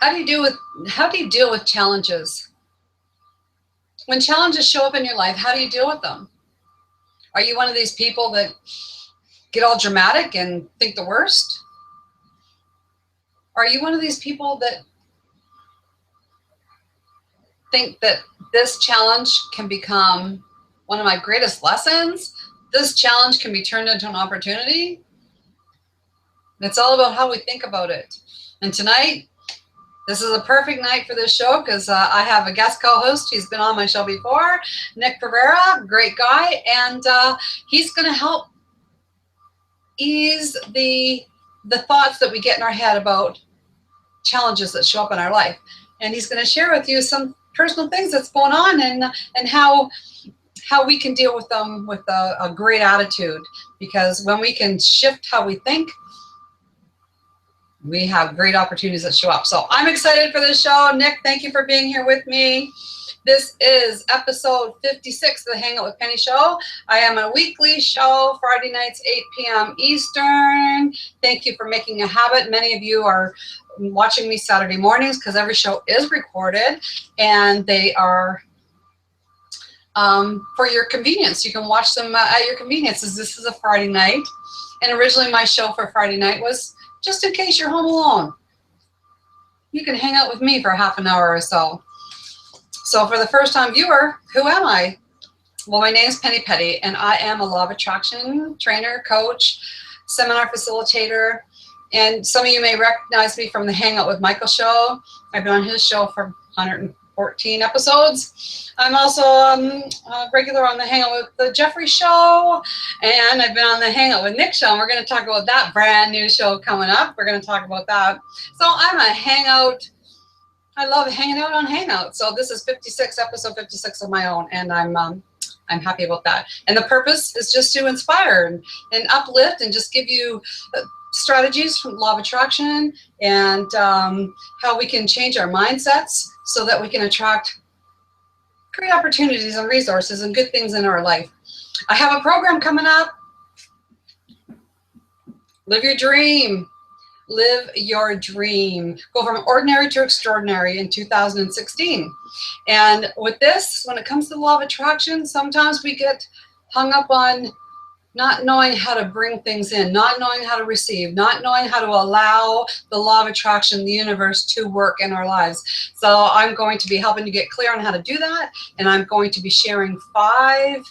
How do you deal with challenges? When challenges show up in your life, how do you deal with them? Are you one of these people that get all dramatic and think the worst? Are you one of these people that think that this challenge can become one of my greatest lessons? This challenge can be turned into an opportunity? It's all about how we think about it. And tonight, this is a perfect night for this show because I have a guest co-host. He's been on my show before, Nick Pereira, great guy, and he's going to help ease the thoughts that we get in our head about challenges that show up in our life. And he's going to share with you some personal things that's going on and how we can deal with them with a great attitude. Because when we can shift how we think, we have great opportunities that show up. So I'm excited for this show. Nick, thank you for being here with me. This is episode 56 of the Hangout with Penny show. I am a weekly show, Friday nights, 8 p.m. Eastern. Thank you for making a habit. Many of you are watching me Saturday mornings because every show is recorded and they are for your convenience. You can watch them at your convenience. This is a Friday night. And originally my show for Friday night was just in case you're home alone. You can hang out with me for half an hour or so. So for the first time viewer, who am I? Well, my name is Peddie, and I am a law of attraction trainer, coach, seminar facilitator, and some of you may recognize me from the Hangout with Michael show. I've been on his show for 114 episodes. I'm also a regular on the Hangout with the Jeffrey show, and I've been on the Hangout with Nick show, and we're going to talk about that brand new show coming up. We're going to talk about that. So I'm a Hangout. I love hanging out on Hangout. So this is episode 56 of my own, and I'm happy about that. And the purpose is just to inspire and uplift and just give you strategies from law of attraction and how we can change our mindsets so that we can attract great opportunities and resources and good things in our life. I have a program coming up. Live your dream. Live your dream. Go from ordinary to extraordinary in 2016. And with this, when it comes to the law of attraction, sometimes we get hung up on not knowing how to bring things in, not knowing how to receive, not knowing how to allow the law of attraction, the universe, to work in our lives. So I'm going to be helping you get clear on how to do that. And I'm going to be sharing five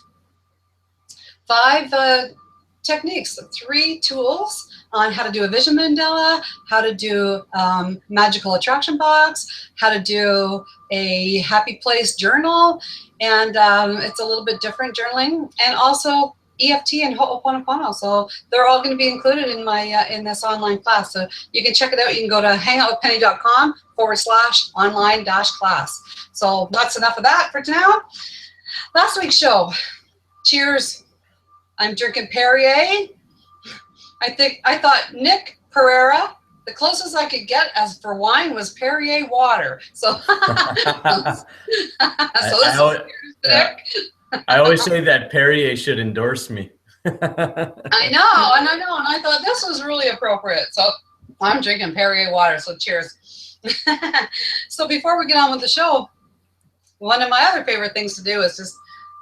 techniques, 3 tools on how to do a vision mandala, how to do magical attraction box, how to do a happy place journal, and it's a little bit different journaling, and also EFT and Ho'oponopono. So they're all going to be included in my in this online class. So you can check it out. You can go to hangoutwithpenny.com/online-class. So that's enough of that for now. Last week's show. Cheers. I'm drinking Perrier. I thought Nick Pereira, the closest I could get as for wine was Perrier water. So, I always say that Perrier should endorse me. I know, and I thought this was really appropriate. So I'm drinking Perrier water, so cheers. So before we get on with the show, one of my other favorite things to do is just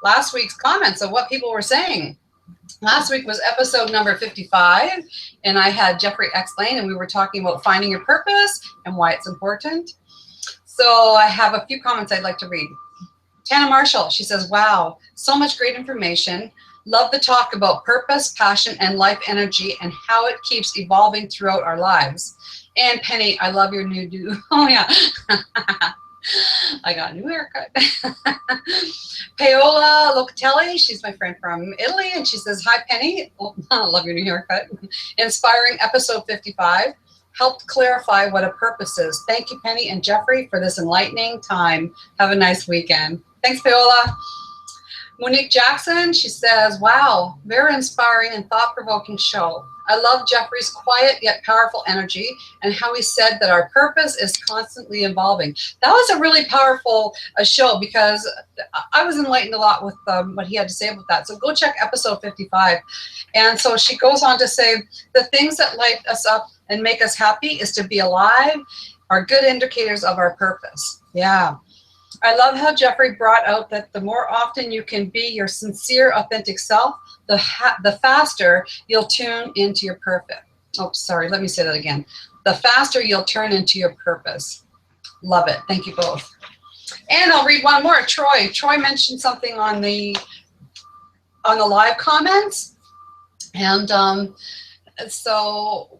last week's comments of what people were saying. Last week was episode number 55, and I had Jeffrey X. Lane, and we were talking about finding your purpose and why it's important. So I have a few comments I'd like to read. Tana Marshall, she says, wow, so much great information. Love the talk about purpose, passion, and life energy and how it keeps evolving throughout our lives. And Penny, I love your new do. Oh, yeah. I got a new haircut. Paola Locatelli, she's my friend from Italy, and she says, hi, Penny. Oh, I love your new haircut. Inspiring episode 55. Helped clarify what a purpose is. Thank you, Penny and Jeffrey, for this enlightening time. Have a nice weekend. Thanks, Paola. Monique Jackson, she says, wow, very inspiring and thought-provoking show. I love Jeffrey's quiet yet powerful energy and how he said that our purpose is constantly evolving. That was a really powerful show because I was enlightened a lot with what he had to say about that. So go check episode 55. And so she goes on to say, the things that light us up and make us happy is to be alive are good indicators of our purpose. Yeah. I love how Jeffrey brought out that the more often you can be your sincere, authentic self, the faster you'll tune into your purpose. Oh, sorry. Let me say that again. The faster you'll turn into your purpose. Love it. Thank you both. And I'll read one more. Troy. Troy mentioned something on the live comments. And so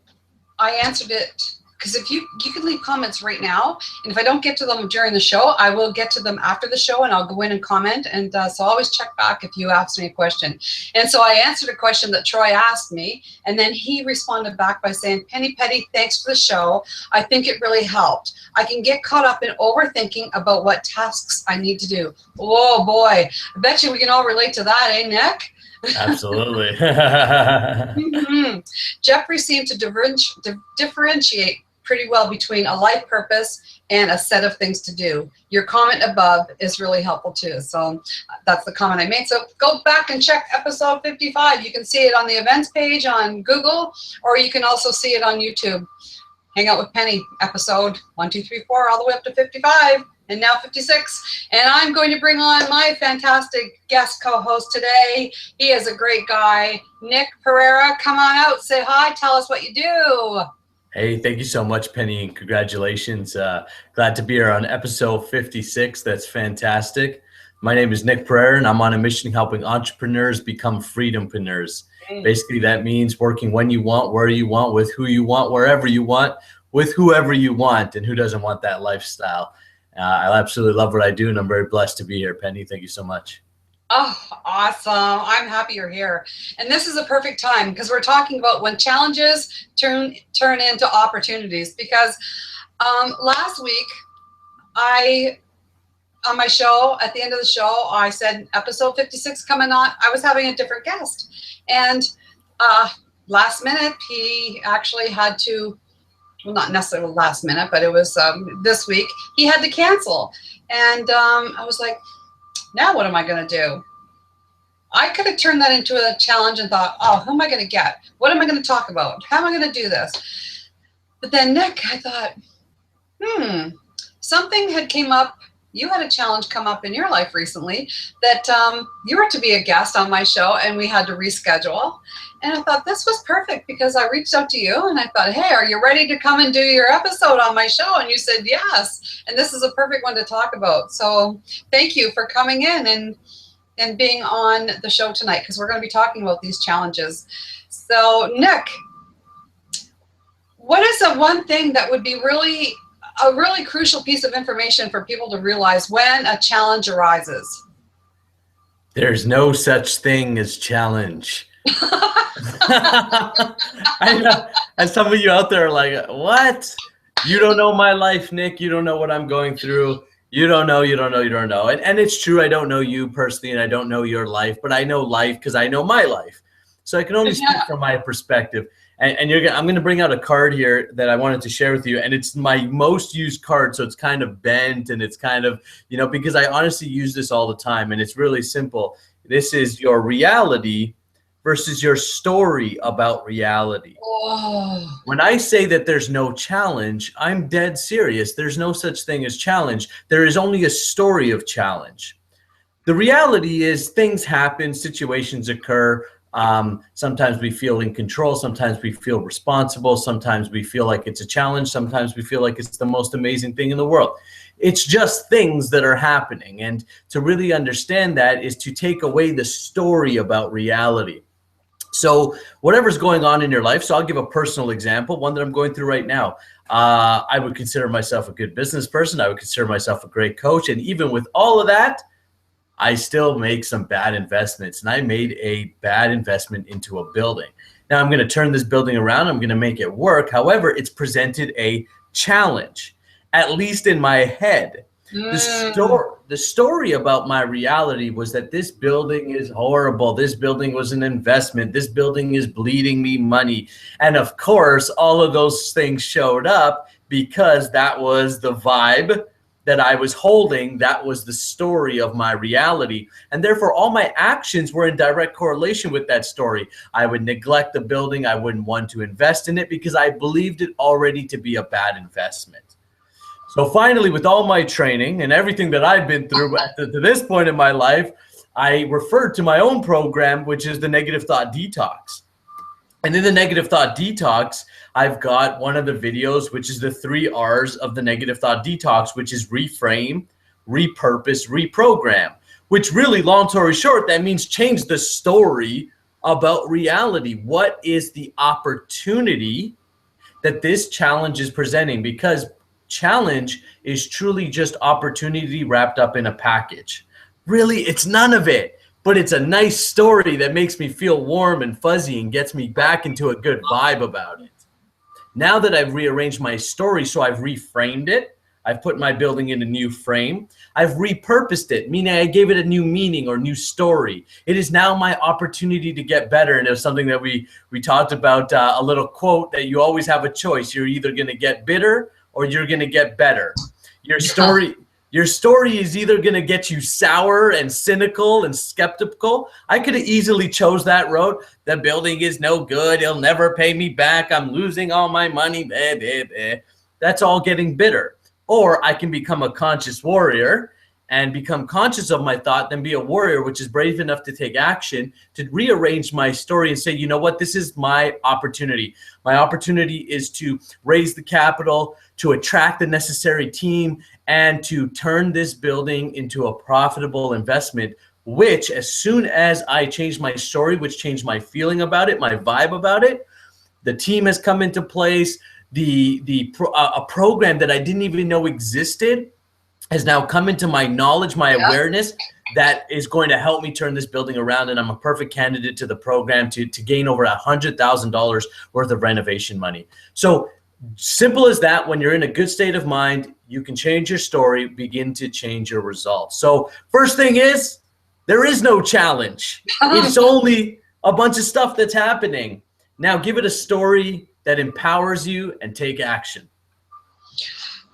I answered it, because if you can leave comments right now, and if I don't get to them during the show, I will get to them after the show, and I'll go in and comment. And so always check back if you ask me a question. And so I answered a question that Troy asked me, and then he responded back by saying, Peddie, thanks for the show. I think it really helped. I can get caught up in overthinking about what tasks I need to do. Oh boy, I bet you we can all relate to that, eh, Nick? Absolutely. Jeffrey seemed to differentiate pretty well between a life purpose and a set of things to do. Your comment above is really helpful too. So that's the comment I made. So go back and check episode 55. You can see it on the events page on Google, or you can also see it on YouTube. Hangout with Penny, episode 1, 2, 3, 4, all the way up to 55. And now 56. And I'm going to bring on my fantastic guest co-host today. He is a great guy. Nick Pereira, come on out, say hi, tell us what you do. Hey, thank you so much, Penny, and congratulations. Glad to be here on episode 56. That's fantastic. My name is Nick Pereira, and I'm on a mission helping entrepreneurs become freedompreneurs. Basically, that means working when you want, where you want, with who you want, wherever you want, with whoever you want, and who doesn't want that lifestyle. I absolutely love what I do, and I'm very blessed to be here, Penny. Thank you so much. Oh, awesome. I'm happy you're here. And this is a perfect time, because we're talking about when challenges turn into opportunities. Because last week, on my show, at the end of the show, I said episode 56 coming on. I was having a different guest. And last minute, he actually had to, well, not necessarily last minute, but it was this week, he had to cancel. And I was like, now what am I going to do? I could have turned that into a challenge and thought, oh, who am I going to get? What am I going to talk about? How am I going to do this? But then, Nick, I thought, something had came up. You had a challenge come up in your life recently that you were to be a guest on my show, and we had to reschedule. And I thought this was perfect, because I reached out to you and I thought, hey, are you ready to come and do your episode on my show? And you said yes. And this is a perfect one to talk about. So thank you for coming in and being on the show tonight, because we're going to be talking about these challenges. So Nick, what is the one thing that would be a really crucial piece of information for people to realize when a challenge arises? There's no such thing as challenge. I know. And some of you out there are like, what? You don't know my life, Nick. You don't know what I'm going through. You don't know. And it's true. I don't know you personally, and I don't know your life, but I know life because I know my life. So I can only speak from my perspective. And I'm going to bring out a card here that I wanted to share with you. And it's my most used card. So it's kind of bent, and it's kind of, because I honestly use this all the time. And it's really simple. This is your reality versus your story about reality. Oh. When I say that there's no challenge, I'm dead serious. There's no such thing as challenge. There is only a story of challenge. The reality is things happen, situations occur. Sometimes we feel in control. Sometimes we feel responsible. Sometimes we feel like it's a challenge. Sometimes we feel like it's the most amazing thing in the world. It's just things that are happening. And to really understand that is to take away the story about reality. So whatever's going on in your life, so I'll give a personal example, one that I'm going through right now. I would consider myself a good business person. I would consider myself a great coach. And even with all of that, I still make some bad investments. And I made a bad investment into a building. Now I'm going to turn this building around. I'm going to make it work. However, it's presented a challenge, at least in my head. The story about my reality was that this building is horrible. This building was an investment. This building is bleeding me money. And of course, all of those things showed up because that was the vibe that I was holding. That was the story of my reality. And therefore, all my actions were in direct correlation with that story. I would neglect the building. I wouldn't want to invest in it because I believed it already to be a bad investment. So finally, with all my training and everything that I've been through to this point in my life, I referred to my own program, which is the Negative Thought Detox. And in the Negative Thought Detox, I've got one of the videos, which is the 3 R's of the Negative Thought Detox, which is reframe, repurpose, reprogram, which really, long story short, that means change the story about reality. What is the opportunity that this challenge is presenting? Because challenge is truly just opportunity wrapped up in a package. Really, it's none of it, but it's a nice story that makes me feel warm and fuzzy and gets me back into a good vibe about it. Now that I've rearranged my story, so I've reframed it, I've put my building in a new frame, I've repurposed it, meaning I gave it a new meaning or new story. It is now my opportunity to get better. And it was something that we talked about, a little quote that you always have a choice. You're either going to get bitter or you're going to get better. Your story is either going to get you sour and cynical and skeptical. I could have easily chose that road. The building is no good. It'll never pay me back. I'm losing all my money. That's all getting bitter. Or I can become a conscious warrior and become conscious of my thought, then be a warrior, which is brave enough to take action, to rearrange my story and say, you know what, this is my opportunity. My opportunity is to raise the capital, to attract the necessary team, and to turn this building into a profitable investment, which as soon as I change my story, which changed my feeling about it, my vibe about it, the team has come into place. A program that I didn't even know existed has now come into my knowledge, my awareness, that is going to help me turn this building around. And I'm a perfect candidate to the program to gain over $100,000 worth of renovation money. So simple as that. When you're in a good state of mind, you can change your story, begin to change your results. So first thing is, there is no challenge. It's only a bunch of stuff that's happening. Now give it a story that empowers you and take action.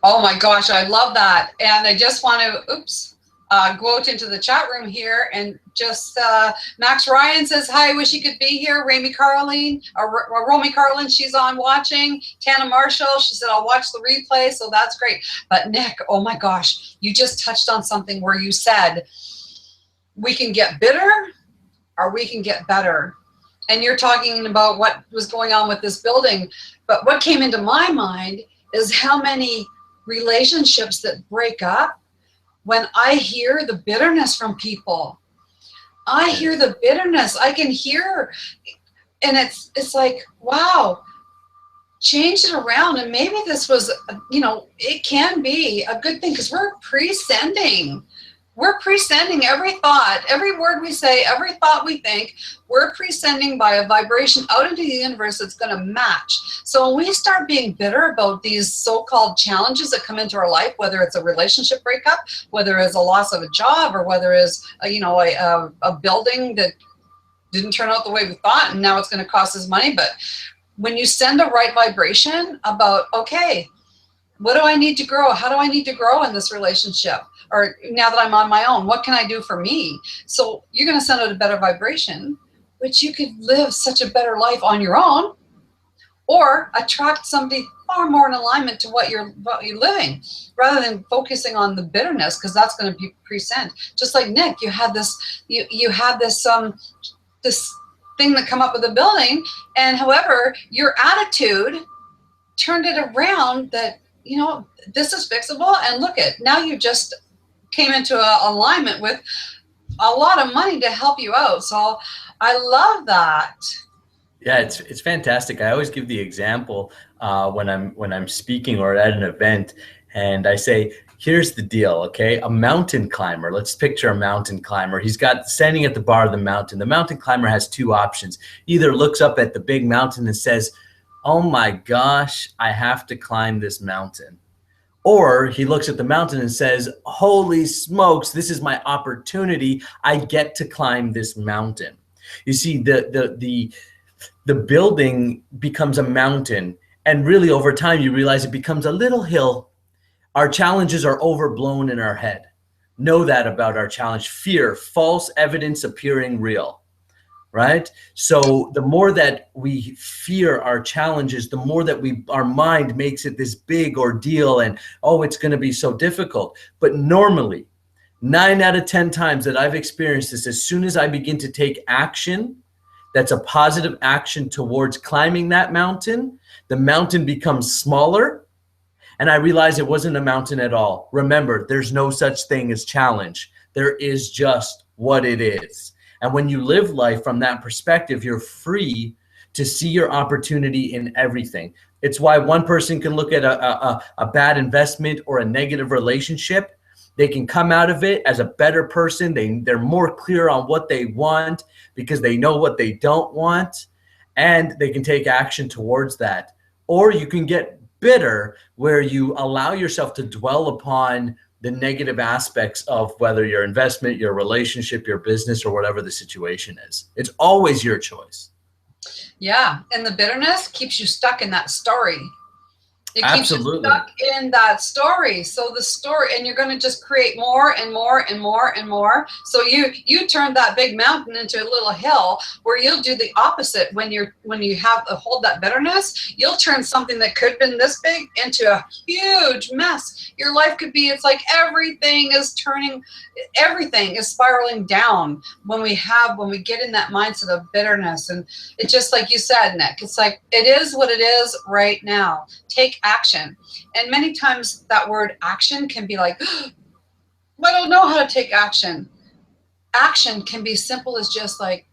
Oh my gosh, I love that. And I just want to, go out into the chat room here and just, Max Ryan says, hi, I wish he could be here. Romy Carlin, she's on watching. Tana Marshall, she said, I'll watch the replay. So that's great. But Nick, oh my gosh, you just touched on something where you said, we can get bitter or we can get better. And you're talking about what was going on with this building. But what came into my mind is how many relationships that break up when I hear the bitterness from people. I hear the bitterness. I can hear, and it's like, wow, change it around. And maybe this was, it can be a good thing because we're pre-sending. We're pre-sending every thought, every word we say, every thought we think, we're pre-sending by a vibration out into the universe that's going to match. So when we start being bitter about these so-called challenges that come into our life, whether it's a relationship breakup, whether it's a loss of a job, or whether it's, a building that didn't turn out the way we thought and now it's going to cost us money. But when you send a right vibration about, okay, what do I need to grow? How do I need to grow in this relationship? Or now that I'm on my own, what can I do for me? So you're going to send out a better vibration, which you could live such a better life on your own, or attract somebody far more in alignment to what you're living, rather than focusing on the bitterness, because that's going to be present. Just like Nick, you had this, you had this this thing that come up with the building, and however your attitude turned it around that, this is fixable, and look at, now you just came into alignment with a lot of money to help you out. So I love that. Yeah, it's fantastic. I always give the example when I'm speaking or at an event, and I say, here's the deal, okay? A mountain climber. Let's picture a mountain climber. He's got standing at the bar of the mountain. The mountain climber has two options. Either looks up at the big mountain and says, oh my gosh, I have to climb this mountain. Or he looks at the mountain and says, holy smokes, this is my opportunity. I get to climb this mountain. You see, the building becomes a mountain, and really over time you realize it becomes a little hill. Our challenges are overblown in our head. Know that about our challenge. Fear, false evidence appearing real. right? So the more that we fear our challenges, the more that our mind makes it this big ordeal and, oh, it's going to be so difficult. But normally, 9 out of 10 times that I've experienced this, as soon as I begin to take action, that's a positive action towards climbing that mountain, the mountain becomes smaller, and I realize it wasn't a mountain at all. Remember, there's no such thing as challenge. There is just what it is. And when you live life from that perspective, you're free to see your opportunity in everything. It's why one person can look at a bad investment or a negative relationship. They can come out of it as a better person. They're more clear on what they want because they know what they don't want, and they can take action towards that. Or you can get bitter, where you allow yourself to dwell upon the negative aspects of whether your investment, your relationship, your business, or whatever the situation is. It's always your choice. Yeah, and the bitterness keeps you stuck in that story. It Absolutely. keeps you stuck in that story. So the story, and you're going to just create more and more and more and more. So you turn that big mountain into a little hill, where you'll do the opposite. When you hold that bitterness, you'll turn something that could have been this big into a huge mess. Your life could be, it's like everything is spiraling down when we get in that mindset of bitterness. And it's just like you said, Nick, it's like, it is what it is right now. Take action. And many times that word action can be like, I don't know how to take action. Action can be simple as just like,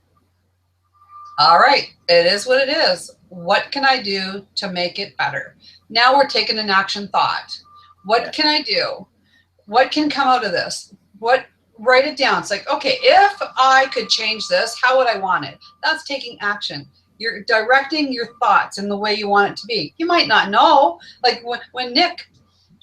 all right, it is what it is. What can I do to make it better? Now we're taking an action thought. What can I do? What can come out of this? Write it down. It's like, okay, if I could change this, how would I want it? That's taking action. You're directing your thoughts in the way you want it to be. You might not know, like when Nick,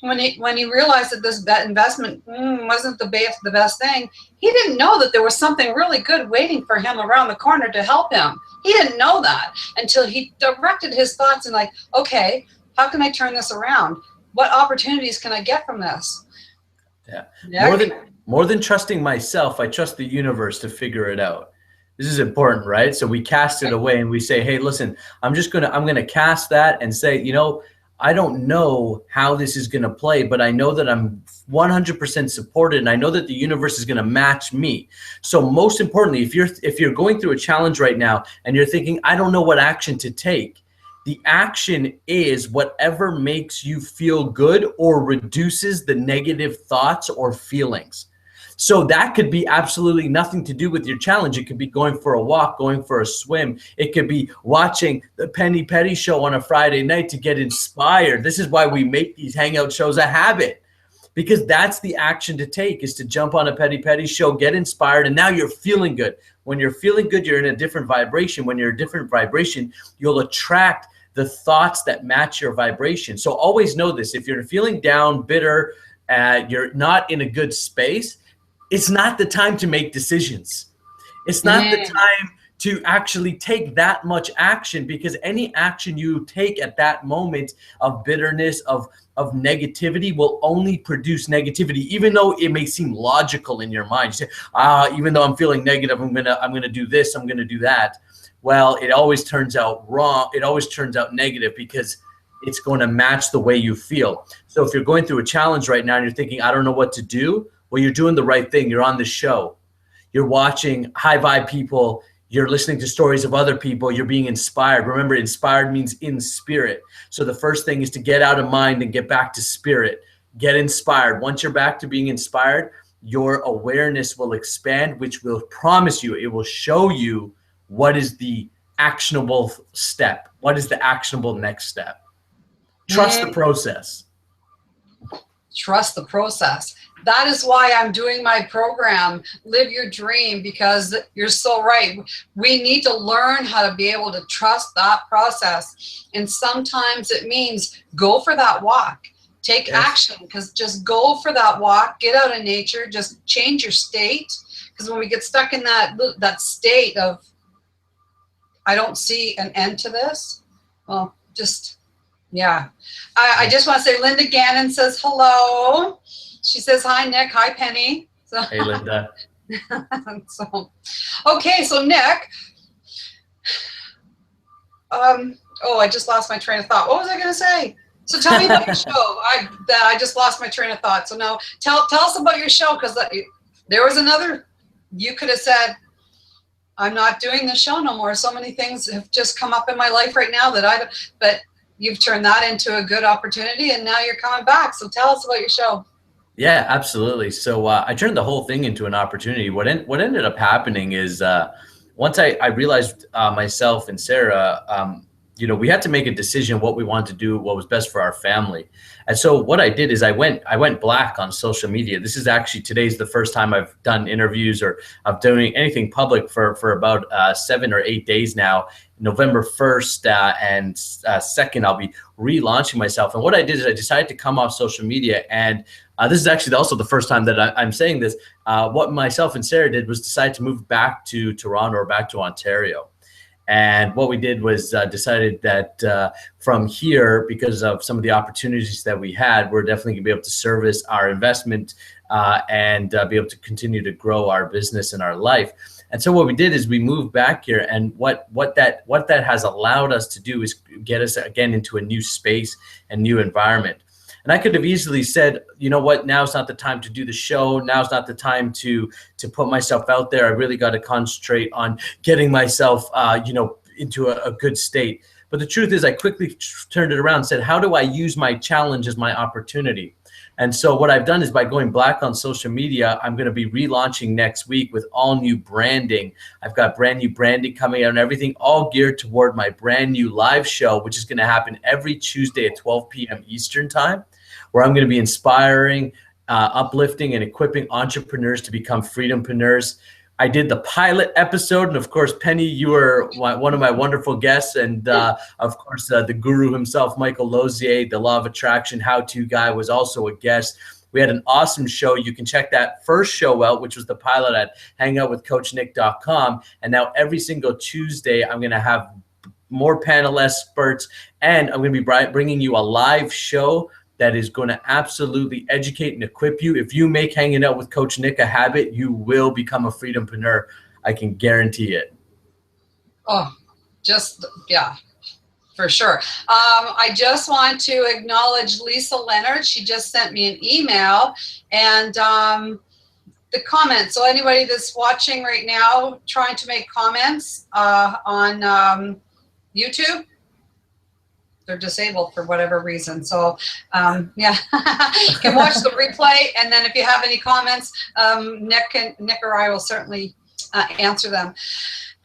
when he realized that this investment wasn't the best thing, he didn't know that there was something really good waiting for him around the corner to help him. He didn't know that until he directed his thoughts and like, okay, how can I turn this around? What opportunities can I get from this? Yeah. More than trusting myself, I trust the universe to figure it out. This is important, right? So we cast it away and we say, hey, listen, I'm going to cast that and say, I don't know how this is going to play, but I know that I'm 100% supported, and I know that the universe is going to match me. So most importantly, if you're going through a challenge right now and you're thinking, I don't know what action to take, the action is whatever makes you feel good or reduces the negative thoughts or feelings. So that could be absolutely nothing to do with your challenge. It could be going for a walk, going for a swim. It could be watching the Peddie show on a Friday night to get inspired. This is why we make these Hangout shows a habit, because that's the action to take, is to jump on a Peddie show, get inspired, and now you're feeling good. When you're feeling good, you're in a different vibration. When you're a different vibration, you'll attract the thoughts that match your vibration. So always know this. If you're feeling down, bitter, you're not in a good space, it's not the time to make decisions. It's not the time to actually take that much action, because any action you take at that moment of bitterness, of negativity, will only produce negativity, even though it may seem logical in your mind. You say, even though I'm feeling negative, I'm gonna do this, I'm gonna do that. Well, it always turns out wrong. It always turns out negative, because it's going to match the way you feel. So if you're going through a challenge right now and you're thinking, I don't know what to do, well, you're doing the right thing. You're on the show. You're watching high vibe people. You're listening to stories of other people. You're being inspired. Remember, inspired means in spirit. So the first thing is to get out of mind and get back to spirit. Get inspired. Once you're back to being inspired, your awareness will expand, which will promise you, it will show you what is the actionable step. What is the actionable next step? Trust the process. Trust the process. That is why I'm doing my program, Live Your Dream, because you're so right. We need to learn how to be able to trust that process. And sometimes it means go for that walk. Take action, because just go for that walk. Get out in nature. Just change your state. Because when we get stuck in that state of, I don't see an end to this, well, just, yeah. I just want to say, Linda Gannon says hello. She says, hi, Nick. Hi, Penny. So, hey, Linda. okay, so Nick, Oh, I just lost my train of thought. What was I going to say? So tell me about your show. I just lost my train of thought. So now tell us about your show, because there was another. You could have said, I'm not doing the show no more. So many things have just come up in my life right now but you've turned that into a good opportunity, and now you're coming back. So tell us about your show. Yeah, absolutely. So I turned the whole thing into an opportunity. What ended up happening is once I realized myself and Sarah, we had to make a decision what we wanted to do, what was best for our family. And so what I did is I went black on social media. This is actually, today's the first time I've done interviews or I'm doing anything public for about 7 or 8 days now. November 1st and 2nd, I'll be relaunching myself. And what I did is I decided to come off social media, and this is actually also the first time that I'm saying this. What myself and Sarah did was decide to move back to Toronto or back to Ontario. And what we did was decided that from here, because of some of the opportunities that we had, we're definitely going to be able to service our investment and be able to continue to grow our business and our life. And so what we did is we moved back here, and what that has allowed us to do is get us again into a new space and new environment. And I could have easily said, you know what, now's not the time to do the show. Now's not the time to put myself out there. I really got to concentrate on getting myself, into a good state. But the truth is I quickly turned it around and said, how do I use my challenge as my opportunity? And so what I've done is by going black on social media, I'm going to be relaunching next week with all new branding. I've got brand new branding coming out and everything all geared toward my brand new live show, which is going to happen every Tuesday at 12 p.m. Eastern time, where I'm going to be inspiring, uplifting, and equipping entrepreneurs to become freedompreneurs. I did the pilot episode, and of course, Penny, you were one of my wonderful guests, and of course, the guru himself, Michael Lozier, the Law of Attraction how-to guy, was also a guest. We had an awesome show. You can check that first show out, which was the pilot, at hangoutwithcoachnick.com. And now every single Tuesday, I'm going to have more panel experts, and I'm going to be bringing you a live show that is going to absolutely educate and equip you. If you make hanging out with Coach Nick a habit, you will become a freedompreneur. I can guarantee it. Oh, yeah, for sure. I just want to acknowledge Lisa Leonard. She just sent me an email, and the comments. So anybody that's watching right now trying to make comments on YouTube, they're disabled for whatever reason. So yeah, you can watch the replay, and then if you have any comments, Nick or I will certainly answer them.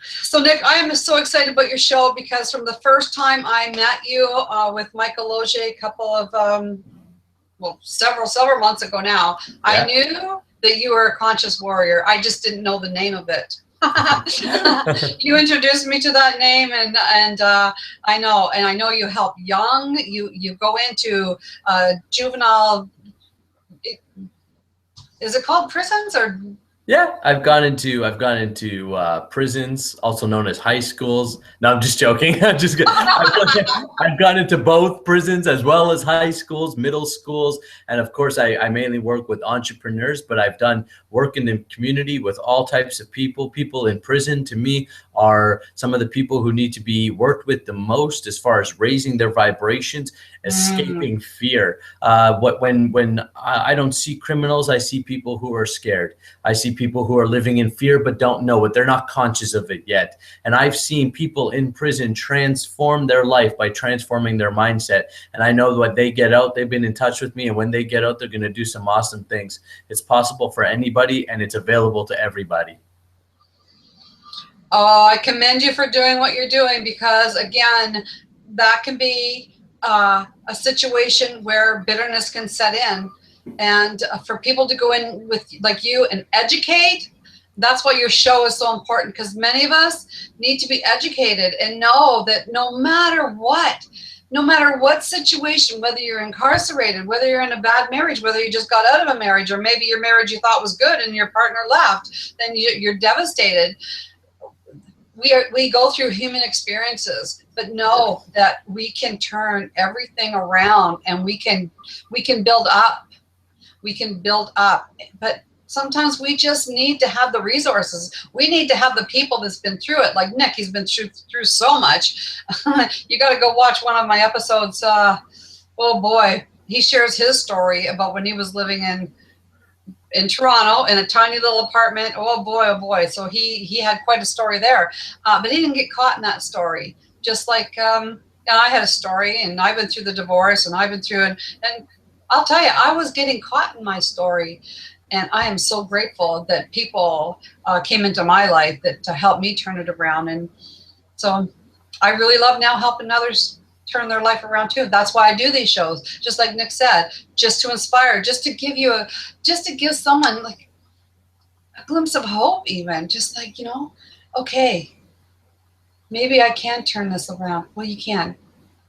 So Nick, I am so excited about your show, because from the first time I met you with Michael Lozier a couple of several months ago now, yeah. I knew that you were a conscious warrior. I just didn't know the name of it. You introduced me to that name, and I know you help young. You go into juvenile. Is it called prisons or? Yeah, I've gone into prisons, also known as high schools. No, I'm just joking. I've gone into both prisons as well as high schools, middle schools, and of course, I mainly work with entrepreneurs. But I've done work in the community with all types of people. People in prison, to me, are some of the people who need to be worked with the most as far as raising their vibrations, escaping fear. When I don't see criminals, I see people who are scared. I see people who are living in fear but don't know it. They're not conscious of it yet. And I've seen people in prison transform their life by transforming their mindset. And I know when they get out, they've been in touch with me, and when they get out, they're going to do some awesome things. It's possible for anybody, and it's available to everybody. Oh, I commend you for doing what you're doing, because again, that can be a situation where bitterness can set in. And for people to go in with like you and educate, that's why your show is so important, because many of us need to be educated and know that no matter what situation, whether you're incarcerated, whether you're in a bad marriage, whether you just got out of a marriage, or maybe your marriage you thought was good and your partner left, then you're devastated. We go through human experiences, but know that we can turn everything around, and we can build up. We can build up. But Sometimes we just need to have the resources. We need to have the people that's been through it. Like Nick, he's been through so much. You got to go watch one of my episodes. Oh boy, he shares his story about when he was living in Toronto in a tiny little apartment. Oh boy, oh boy. So he had quite a story there, but he didn't get caught in that story. Just like I had a story, and I've been through the divorce, and I've been through it. And I'll tell you, I was getting caught in my story. And I am so grateful that people came into my life to help me turn it around. And so I really love now helping others turn their life around too. That's why I do these shows, just like Nick said, just to inspire, just to give someone like a glimpse of hope, even just like, okay, maybe I can turn this around. Well, you can.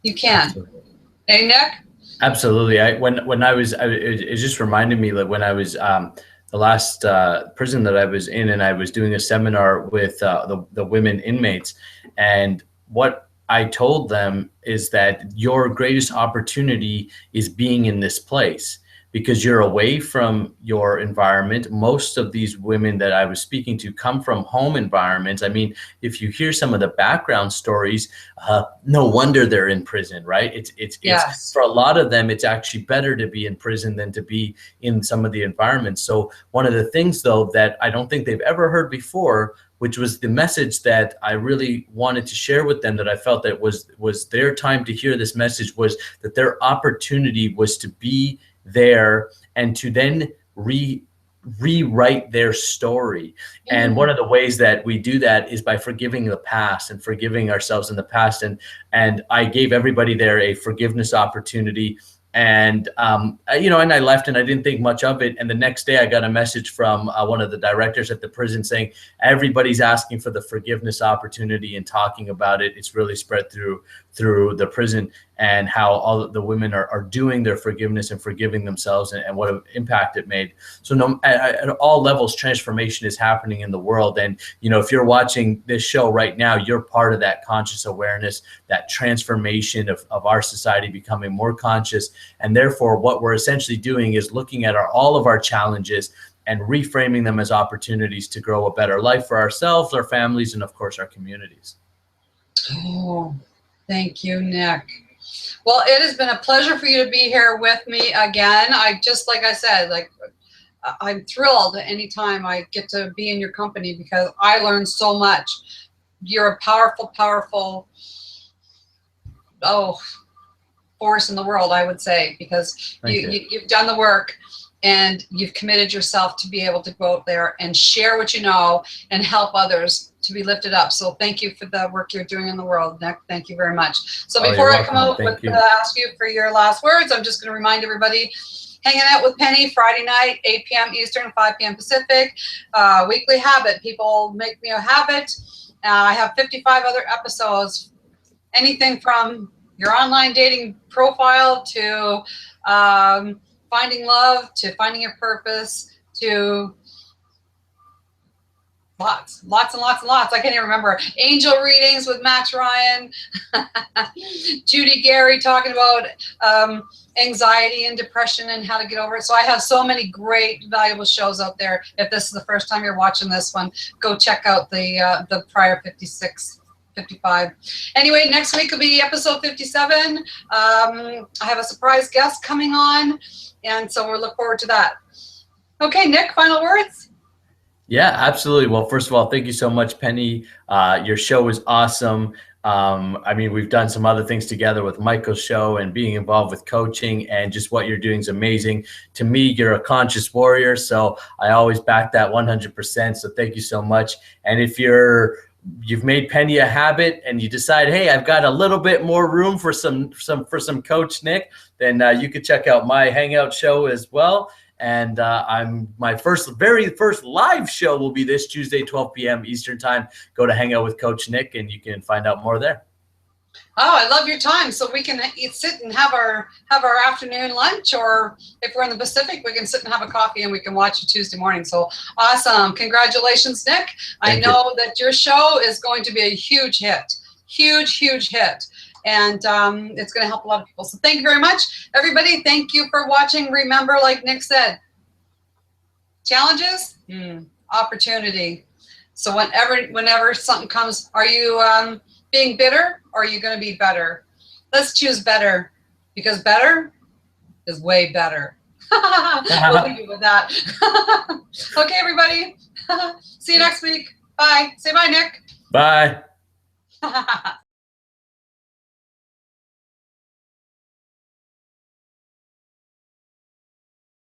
Absolutely. Hey, Nick? Absolutely. It just reminded me that when I was the last prison that I was in, and I was doing a seminar with the women inmates, and what I told them is that your greatest opportunity is being in this place, because you're away from your environment. Most of these women that I was speaking to come from home environments. I mean, if you hear some of the background stories, no wonder they're in prison, right? It's for a lot of them, it's actually better to be in prison than to be in some of the environments. So one of the things, though, that I don't think they've ever heard before, which was the message that I really wanted to share with them, that I felt that was their time to hear this message, was that their opportunity was to be there and to then rewrite their story. And one of the ways that we do that is by forgiving the past and forgiving ourselves in the past. And I gave everybody there a forgiveness opportunity. And, and I left and I didn't think much of it. And the next day I got a message from one of the directors at the prison saying, everybody's asking for the forgiveness opportunity and talking about it. It's really spread through the prison, and how all the women are doing their forgiveness and forgiving themselves, and what an impact it made. So at all levels, transformation is happening in the world. And, if you're watching this show right now, you're part of that conscious awareness, that transformation of our society becoming more conscious. And therefore, what we're essentially doing is looking at all of our challenges and reframing them as opportunities to grow a better life for ourselves, our families, and of course, our communities. Oh, thank you, Nick. Well, it has been a pleasure for you to be here with me again. Like I said, I'm thrilled anytime I get to be in your company, because I learned so much. You're a powerful, powerful, force in the world, I would say, because you've done the work, and you've committed yourself to be able to go out there and share what you know and help others to be lifted up. So thank you for the work you're doing in the world, Nick. Thank you very much. So before I come out with ask you for your last words, I'm just going to remind everybody, Hanging Out with Penny, Friday night, 8 p.m. Eastern, 5 p.m. Pacific. Weekly habit. People make me a habit. I have 55 other episodes. Anything from your online dating profile to finding love, to finding your purpose, to lots and lots and lots. I can't even remember. Angel readings with Max Ryan, Judy Gary talking about anxiety and depression and how to get over it. So I have so many great, valuable shows out there. If this is the first time you're watching this one, go check out the prior 56, 55. Anyway, next week will be episode 57. I have a surprise guest coming on, and so we'll look forward to that. Okay, Nick, final words? Yeah, absolutely. Well, first of all, thank you so much, Penny. Your show is awesome. I mean, we've done some other things together with Michael's show and being involved with coaching, and just what you're doing is amazing. To me, you're a conscious warrior, so I always back that 100%. So thank you so much. And if you've made Penny a habit and you decide, hey, I've got a little bit more room for some Coach Nick, then you could check out my Hangout show as well. And my very first live show will be this Tuesday, 12 p.m. Eastern time. Go to Hangout with Coach Nick, and you can find out more there. Oh, I love your time. So we can sit and have our afternoon lunch, or if we're in the Pacific, we can sit and have a coffee and we can watch it Tuesday morning. So awesome. Congratulations, Nick. I know that your show is going to be a huge hit. Huge hit. And it's going to help a lot of people. So thank you very much, everybody. Thank you for watching. Remember, like Nick said, Challenges? Opportunity. So whenever something comes, are you being bitter or are you going to be better? Let's choose better, because better is way better. We'll leave you with that. Okay, everybody. See you next week. Bye. Say bye, Nick. Bye.